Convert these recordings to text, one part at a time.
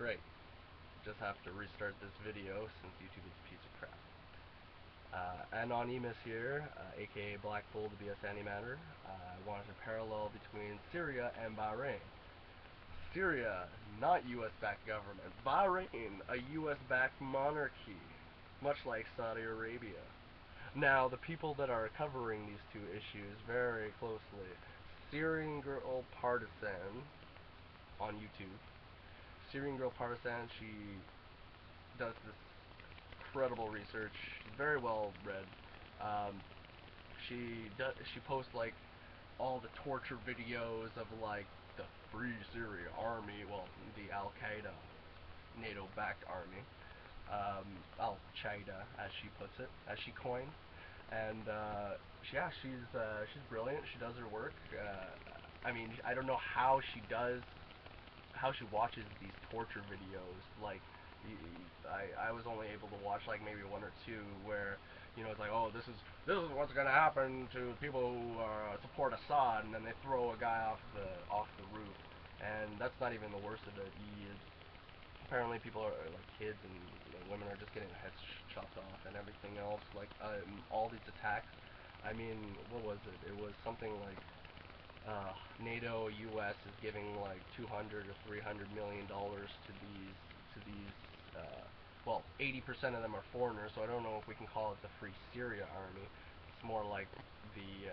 Great. Just have to restart this video since YouTube is a piece of crap. Anonymous here, aka Black Bull, the BS Antimatter. I wanted to parallel between Syria and Bahrain. Syria, not US-backed government. Bahrain, a US-backed monarchy, much like Saudi Arabia. Now, the people that are covering these two issues very closely, SyrianGirlPartisan on YouTube. SyrianGirlPartisan, she does this incredible research. She's very well read. She posts like all the torture videos of like the Free Syria Army, well, the Al Qaeda NATO-backed army, Al Qaeda as she puts it, as she coined. And yeah, she's brilliant. She does her work. I mean, I don't know how she watches these torture videos. Like, I was only able to watch like maybe one or two where, you know, it's like, oh, this is what's gonna happen to people who support Assad, and then they throw a guy off the roof, and that's not even the worst of it. Apparently people are like kids and women are just getting their heads chopped off and everything else. Like all these attacks. I mean, what was it? It was something like NATO, U.S. is giving like $200 or $300 million to these. Well, 80% of them are foreigners, so I don't know if we can call it the Free Syria Army. It's more like the.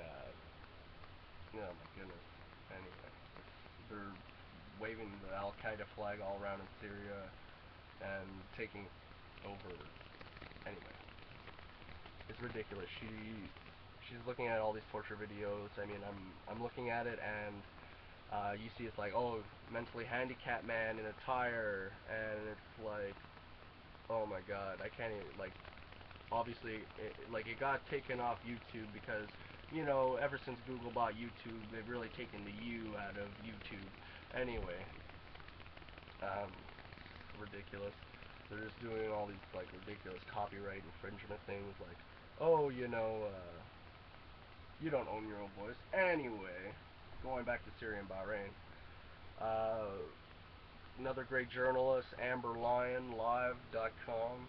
Oh my goodness. Anyway, they're waving the Al Qaeda flag all around in Syria and taking over. Anyway, it's ridiculous. She's looking at all these torture videos. I mean, I'm looking at it, and you see it's like, oh, mentally handicapped man in a tire, and it's like, oh my god, I can't even, like, obviously, it got taken off YouTube because, you know, ever since Google bought YouTube, they've really taken the U out of YouTube. Anyway, ridiculous. They're just doing all these, like, ridiculous copyright infringement things, like, oh, you know, you don't own your own voice. Anyway, going back to Syria and Bahrain, another great journalist, Lyon, live.com.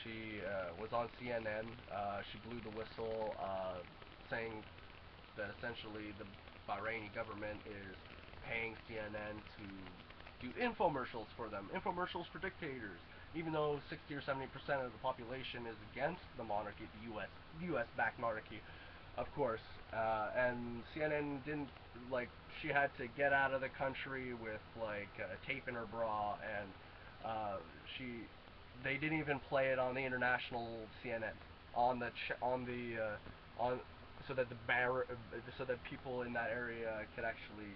She was on CNN. She blew the whistle, saying that essentially the Bahraini government is paying CNN to do infomercials for them, infomercials for dictators, even though 60 or 70% of the population is against the monarchy, the U.S.-backed monarchy, of course. And CNN didn't, like, she had to get out of the country with like tape in her bra, and they didn't even play it on the international CNN, so that people in that area could actually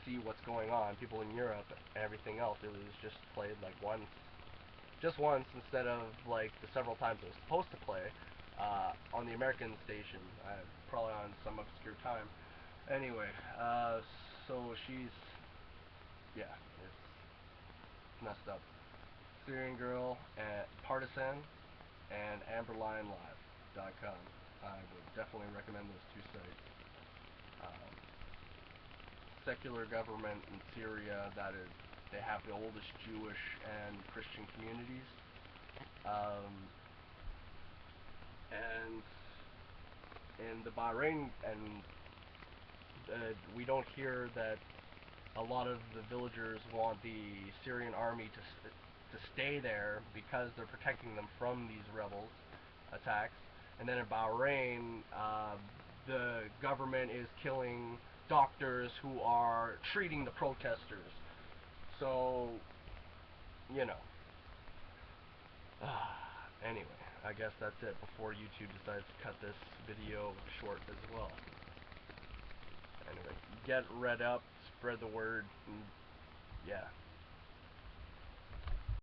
see what's going on. People in Europe and everything else. It was just played like just once instead of like the several times it was supposed to play on the American station, probably on some obscure time. Anyway, so yeah, it's messed up. Syrian Girl and Partisan and AmberLionLive.com. I would definitely recommend those two sites. Secular government in Syria, that is, they have the oldest Jewish and Christian communities. And in the Bahrain, and we don't hear that a lot of the villagers want the Syrian army to stay there because they're protecting them from these rebels attacks. And then in Bahrain, the government is killing doctors who are treating the protesters. So, you know. Anyway, I guess that's it before YouTube decides to cut this video short as well. Anyway, get read up, spread the word, and yeah.